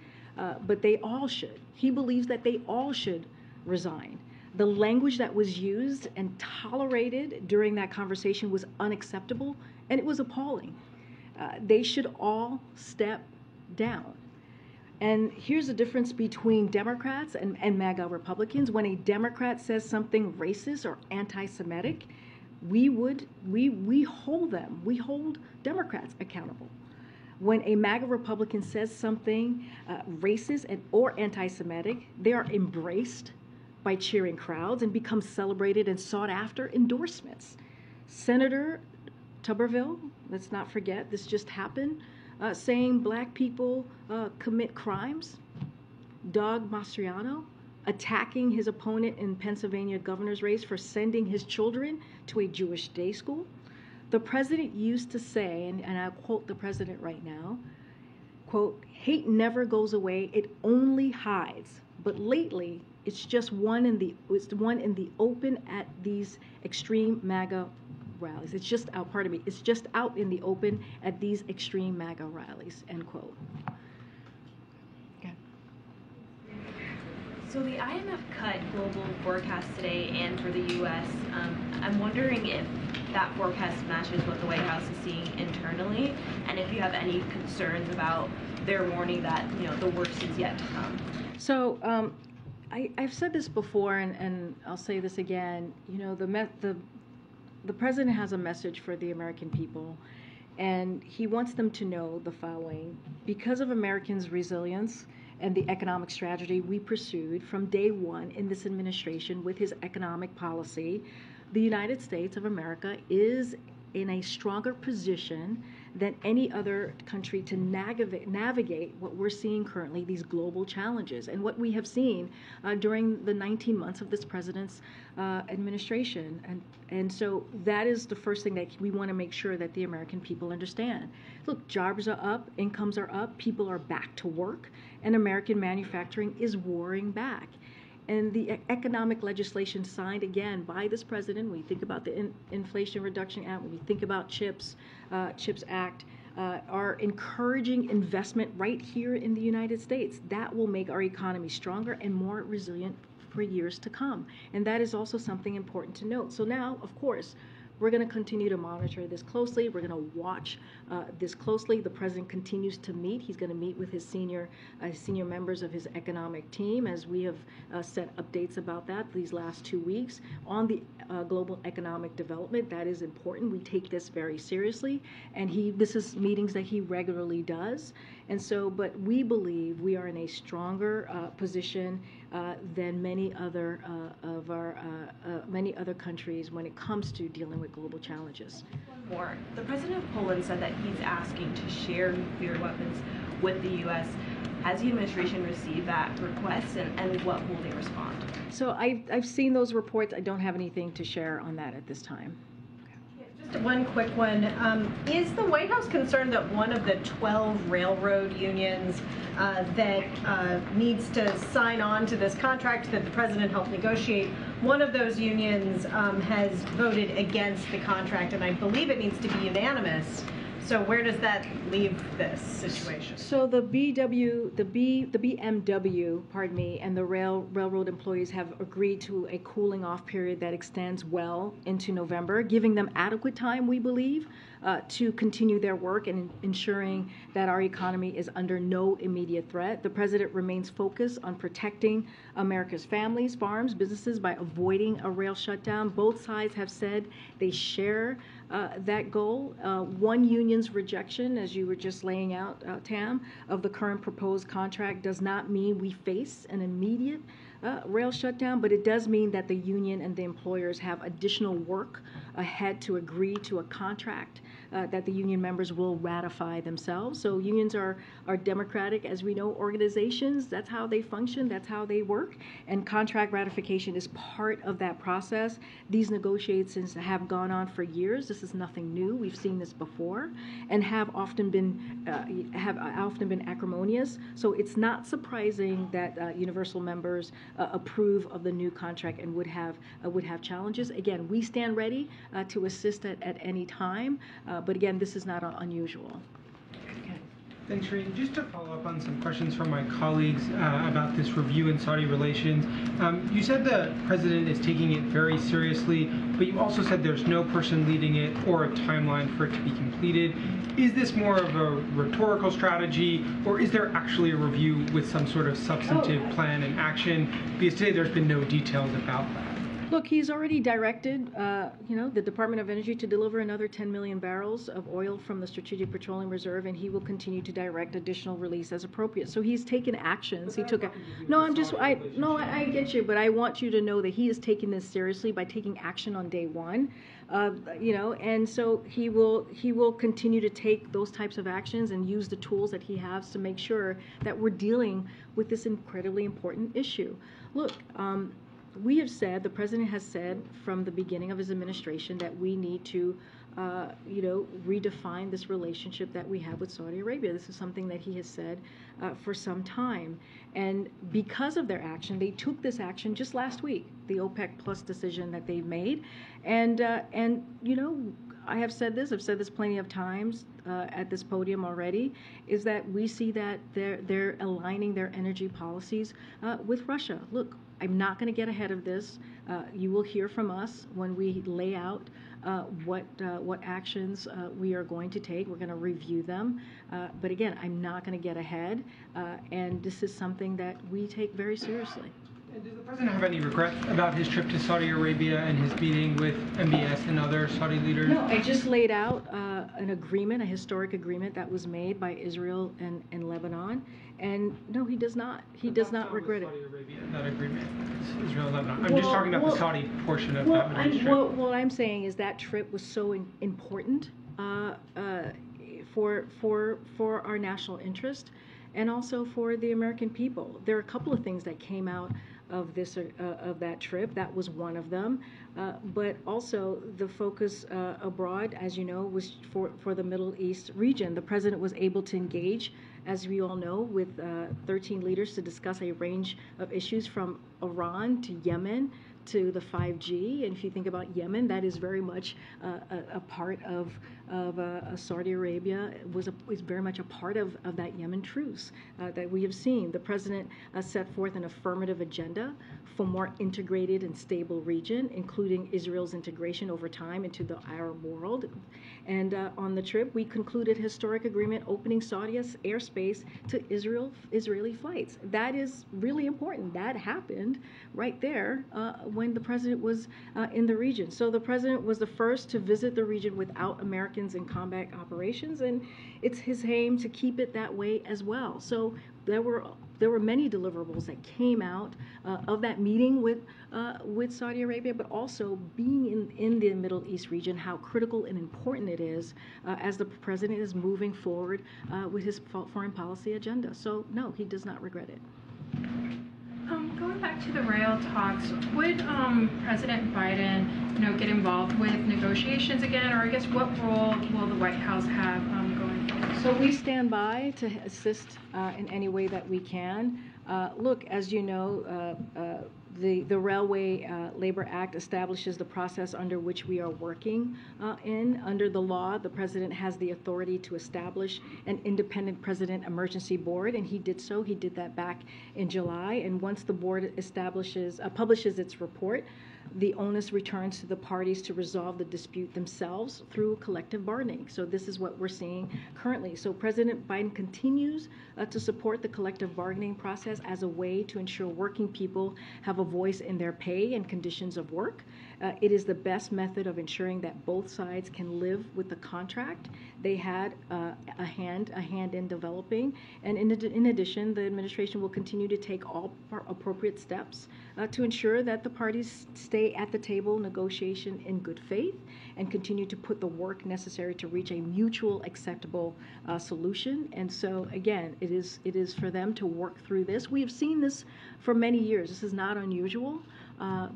but they all should. He believes that they all should resign. The language that was used and tolerated during that conversation was unacceptable, and it was appalling. They should all step down. And here's the difference between Democrats and MAGA Republicans. When a Democrat says something racist or anti-Semitic, we hold Democrats accountable. When a MAGA Republican says something racist or anti-Semitic, they are embraced by cheering crowds and become celebrated and sought after endorsements. Senator Tuberville, let's not forget, this just happened, saying black people commit crimes. Doug Mastriano attacking his opponent in Pennsylvania governor's race for sending his children to a Jewish day school. The president used to say, and I'll quote the president right now, quote, "Hate never goes away, it only hides." But lately, it's one in the open at these extreme MAGA rallies. It's just out, it's just out in the open at these extreme MAGA rallies, end quote. Okay. So the IMF cut global forecast today and for the U.S. I'm wondering if that forecast matches what the White House is seeing internally, and if you have any concerns about their warning that, the worst is yet to come. So I've said this before, and I'll say this again. The president has a message for the American people, and he wants them to know the following. Because of Americans' resilience and the economic strategy we pursued from day one in this administration with his economic policy, the United States of America is in a stronger position than any other country to navigate what we're seeing currently, these global challenges, and what we have seen during the 19 months of this president's administration. And so that is the first thing that we want to make sure that the American people understand. Look, jobs are up, incomes are up, people are back to work, and American manufacturing is roaring back. And the economic legislation signed again by this president, when we think about the Inflation Reduction Act, when we think about CHIPS Act, are encouraging investment right here in the United States. That will make our economy stronger and more resilient for years to come. And that is also something important to note. So now, of course, we're going to continue to monitor this closely. We're going to watch this closely. The president continues to meet. He's going to meet with his senior members of his economic team, as we have sent updates about that these last 2 weeks on the global economic development. That is important. We take this very seriously, and this is meetings that he regularly does. And so, but we believe we are in a stronger position than many other many other countries when it comes to dealing with global challenges. One more. The president of Poland said that he's asking to share nuclear weapons with the U.S. Has the administration received that request, and what will they respond? So I've seen those reports. I don't have anything to share on that at this time. Just one quick one. Is the White House concerned that one of the 12 railroad unions that needs to sign on to this contract that the president helped negotiate, one of those unions has voted against the contract, and I believe it needs to be unanimous. So where does that leave this situation? So the BMW, and the railroad employees have agreed to a cooling off period that extends well into November, giving them adequate time, we believe, to continue their work and ensuring that our economy is under no immediate threat. The president remains focused on protecting America's families, farms, businesses by avoiding a rail shutdown. Both sides have said they share that goal. One union's rejection, as you were just laying out, Tam, of the current proposed contract does not mean we face an immediate rail shutdown, but it does mean that the union and the employers have additional work ahead to agree to a contract that the union members will ratify themselves. So unions are democratic, as we know, organizations. That's how they function. That's how they work. And contract ratification is part of that process. These negotiations have gone on for years. This is nothing new. We've seen this before, and have often been acrimonious. So it's not surprising that Universal members approve of the new contract and would have challenges. Again, we stand ready to assist at any time, but again, this is not unusual. Thanks, Shireen. Just to follow up on some questions from my colleagues about this review in Saudi relations. You said the president is taking it very seriously, but you also said there's no person leading it or a timeline for it to be completed. Is this more of a rhetorical strategy, or is there actually a review with some sort of substantive plan and action? Because today there's been no details about that. Look, he's already directed, the Department of Energy to deliver another 10 million barrels of oil from the Strategic Petroleum Reserve, and he will continue to direct additional release as appropriate. So he's taken actions. I get you, but I want you to know that he is taking this seriously by taking action on day one, and so he will continue to take those types of actions and use the tools that he has to make sure that we're dealing with this incredibly important issue. Look. We have said, the president has said from the beginning of his administration that we need to, redefine this relationship that we have with Saudi Arabia. This is something that he has said for some time. And because of their action, they took this action just last week, the OPEC Plus decision that they've made. And I have said this, I've said this plenty of times at this podium already, is that we see that they're aligning their energy policies with Russia. Look, I'm not going to get ahead of this. You will hear from us when we lay out what actions we are going to take. We're going to review them. But again, I'm not going to get ahead. And this is something that we take very seriously. And does the president have any regret about his trip to Saudi Arabia and his meeting with MBS and other Saudi leaders? No, I just laid out an agreement, a historic agreement that was made by Israel and Lebanon. And no, he does not. He does not regret it. Saudi Arabia, that agreement, Israel and Lebanon. I'm just talking about the Saudi portion of that Middle East trip. What I'm saying is that trip was so important for our national interest, and also for the American people. There are a couple of things that came out of that trip. That was one of them. But also the focus abroad, as you know, was for the Middle East region. The president was able to engage, as we all know, with 13 leaders to discuss a range of issues from Iran to Yemen to the 5G. And if you think about Yemen, that is very much a part of Saudi Arabia, is very much a part of that Yemen truce that we have seen. The president set forth an affirmative agenda for more integrated and stable region, including Israel's integration over time into the Arab world. And on the trip, we concluded historic agreement opening Saudi's airspace to Israeli flights. That is really important. That happened right there when the president was in the region. So the president was the first to visit the region without Americans in combat operations, and it's his aim to keep it that way as well. So there were many deliverables that came out of that meeting with Saudi Arabia, but also being in the Middle East region, how critical and important it is as the president is moving forward with his foreign policy agenda. So no, he does not regret it. Going back to the rail talks, would President Biden, get involved with negotiations again, or I guess what role will the White House have going forward? So we stand by to assist in any way that we can. Look, as you know, the Railway Labor Act establishes the process under which we are working in. Under the law, the president has the authority to establish an independent president emergency board, and he did so. He did that back in July. And once the board publishes its report, the onus returns to the parties to resolve the dispute themselves through collective bargaining. So this is what we're seeing currently. So President Biden continues to support the collective bargaining process as a way to ensure working people have a voice in their pay and conditions of work. It is the best method of ensuring that both sides can live with the contract. They had a hand in developing, and in addition, the administration will continue to take all appropriate steps to ensure that the parties stay at the table negotiation in good faith and continue to put the work necessary to reach a mutual acceptable solution. And so again, it is for them to work through this. We have seen this for many years. This is not unusual,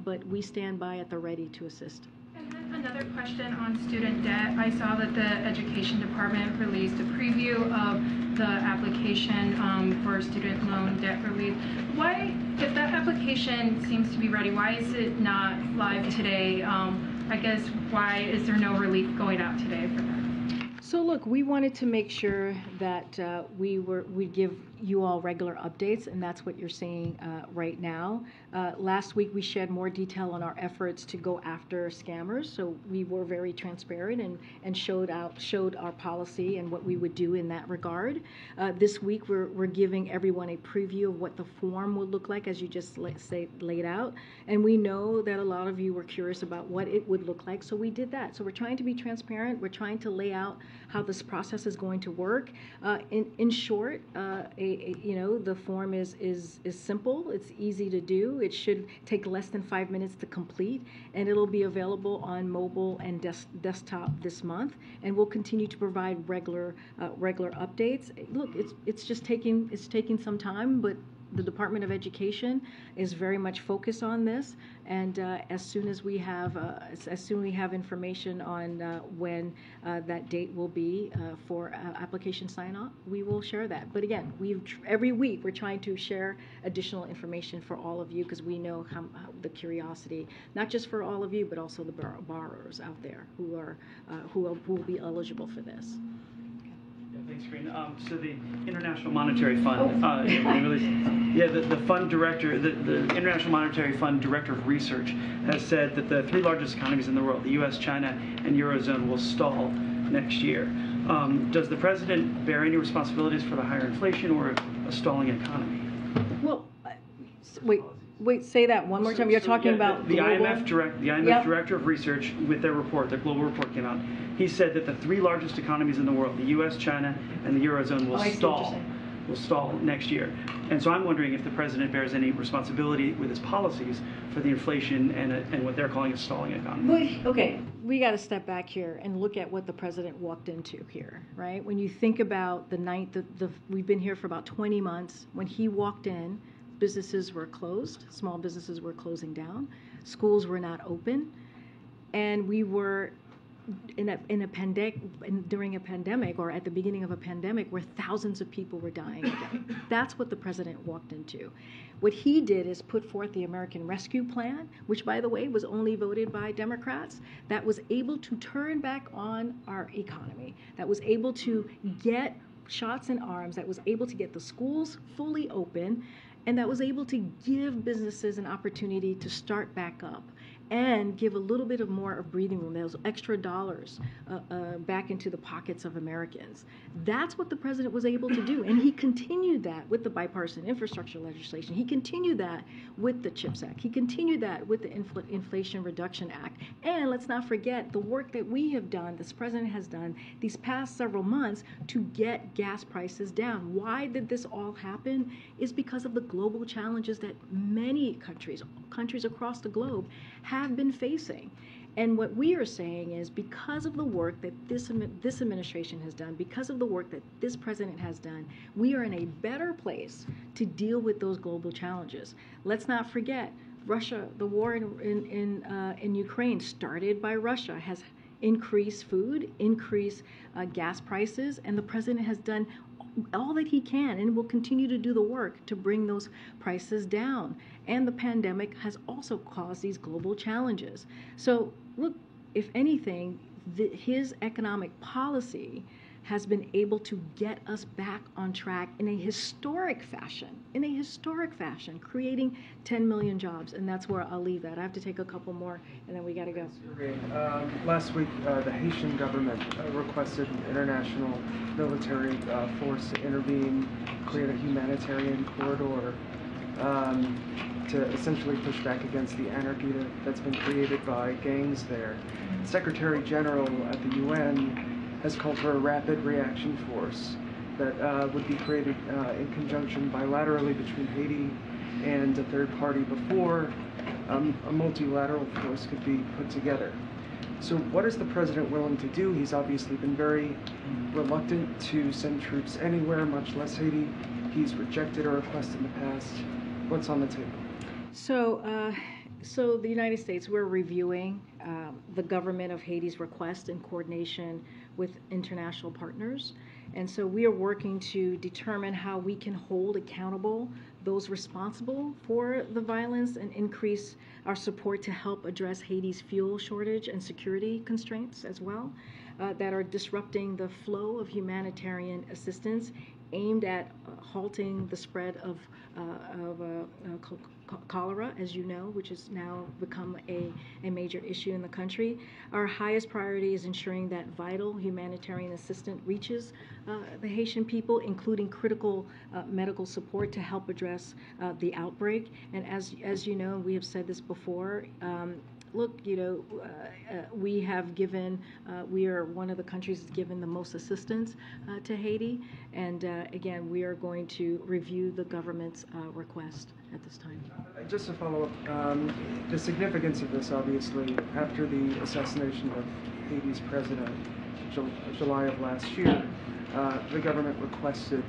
but we stand by at the ready to assist. And then another question on student debt. I saw that the Education Department released a preview of the application for student loan debt relief. Why, if that application seems to be ready, why is it not live today? I guess why is there no relief going out today for that? So look, we wanted to make sure that we'd give you all regular updates, and that's what you're seeing right now. Last week we shared more detail on our efforts to go after scammers, so we were very transparent and showed our policy and what we would do in that regard. This week we're giving everyone a preview of what the form will look like, as you just laid out, and we know that a lot of you were curious about what it would look like, so we did that. So we're trying to be transparent. We're trying to lay out how this process is going to work. In short, the form is simple. It's easy to do. It should take less than 5 minutes to complete, and it'll be available on mobile and desktop this month. And we'll continue to provide regular updates. Look, it's taking some time, but the Department of Education is very much focused on this, and as soon as we have information on when that date will be for application sign-off, we will share that. But again, every week we're trying to share additional information for all of you, because we know how the curiosity, not just for all of you, but also the borrowers out there who will be eligible for this. Thanks, Green. So the International Monetary Fund, the fund director, the International Monetary Fund Director of Research has said that the three largest economies in the world, the U.S., China, and Eurozone, will stall next year. Does the president bear any responsibilities for the higher inflation or a stalling economy? Well, wait, say that one more time. You're talking about the IMF Director of Research, with their report, their global report came out. He said that the three largest economies in the world, the U.S., China, and the Eurozone, will stall next year. And so I'm wondering if the president bears any responsibility with his policies for the inflation and what they're calling a stalling economy. Okay, we got to step back here and look at what the president walked into here, right? When you think about we've been here for about 20 months. When he walked in, businesses were closed, small businesses were closing down, schools were not open, and we were during a pandemic, or at the beginning of a pandemic, where thousands of people were dying again. That's what the president walked into. What he did is put forth the American Rescue Plan, which, by the way, was only voted by Democrats, that was able to turn back on our economy, that was able to get shots in arms, that was able to get the schools fully open, and that was able to give businesses an opportunity to start back up and give a little bit of more of breathing room, those extra dollars back into the pockets of Americans. That's what the president was able to do, and he continued that with the bipartisan infrastructure legislation. He continued that with the CHIPS Act. He continued that with the Inflation Reduction Act. And let's not forget the work that we have done, this president has done these past several months to get gas prices down. Why did this all happen? Is because of the global challenges that many countries across the globe have been facing. And what we are saying is, because of the work that this administration has done, because of the work that this president has done, we are in a better place to deal with those global challenges. Let's not forget, Russia, the war in Ukraine, started by Russia, has increased food, increased gas prices, and the president has done all that he can and will continue to do the work to bring those prices down. And the pandemic has also caused these global challenges. So look, if anything, his economic policy has been able to get us back on track in a historic fashion, creating 10 million jobs. And that's where I'll leave that. I have to take a couple more, and then we got to go. Last week, the Haitian government requested international military force to intervene, create a humanitarian corridor to essentially push back against the anarchy that's been created by gangs there. Secretary General at the UN has called for a rapid reaction force that would be created in conjunction bilaterally between Haiti and a third party before a multilateral force could be put together. So what is the president willing to do? He's obviously been very reluctant to send troops anywhere, much less Haiti. He's rejected a request in the past. What's on the table? So the United States, we're reviewing the government of Haiti's request in coordination with international partners. And so we are working to determine how we can hold accountable those responsible for the violence and increase our support to help address Haiti's fuel shortage and security constraints as well that are disrupting the flow of humanitarian assistance aimed at halting the spread of cholera, as you know, which has now become a major issue in the country. Our highest priority is ensuring that vital humanitarian assistance reaches the Haitian people, including critical medical support to help address the outbreak. And as you know, we have said this before, look, we have given, we are one of the countries that's given the most assistance to Haiti. And again, we are going to review the government's request at this time. Just to follow up, the significance of this, obviously, after the assassination of Haiti's president, July of last year, the government requested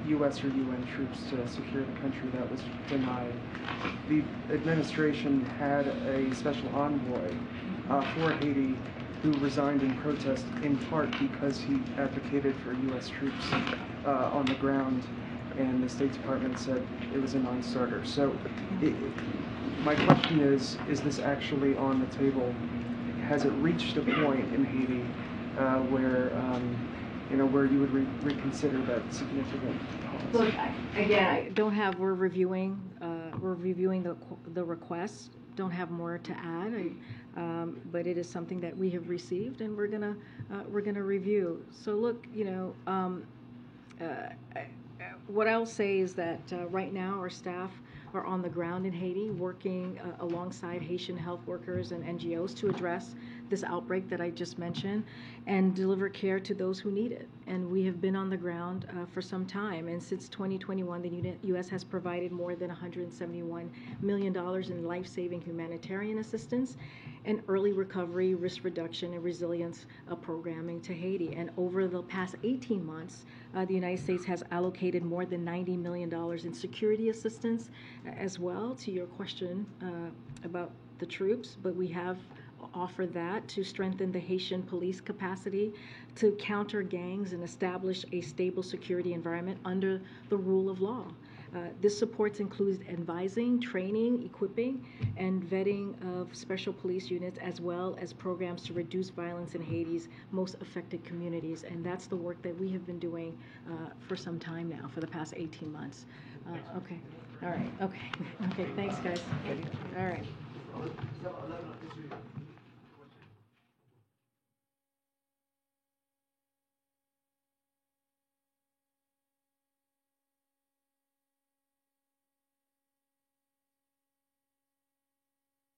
U.S. or UN troops to secure the country. That was denied. The administration had a special envoy for Haiti who resigned in protest, in part because he advocated for U.S. troops on the ground, and the State Department said it was a non-starter. So my question is this actually on the table? Has it reached a point in Haiti where where you would reconsider that significant policy? Look, again, I don't have. We're reviewing the request. Don't have more to add, but it is something that we have received, and we're gonna review. So look, what I'll say is that right now our staff are on the ground in Haiti working alongside Haitian health workers and NGOs to address this outbreak that I just mentioned and deliver care to those who need it. And we have been on the ground for some time. And since 2021, the U.S. has provided more than $171 million in life-saving humanitarian assistance and early recovery, risk reduction, and resilience programming to Haiti. And over the past 18 months, the United States has allocated more than $90 million in security assistance as well, to your question about the troops. But we have offered that to strengthen the Haitian police capacity to counter gangs and establish a stable security environment under the rule of law. This supports includes advising, training, equipping, and vetting of special police units, as well as programs to reduce violence in Haiti's most affected communities. And that's the work that we have been doing for some time now, for the past 18 months. Okay. All right. Okay. Okay. Thanks, guys. All right.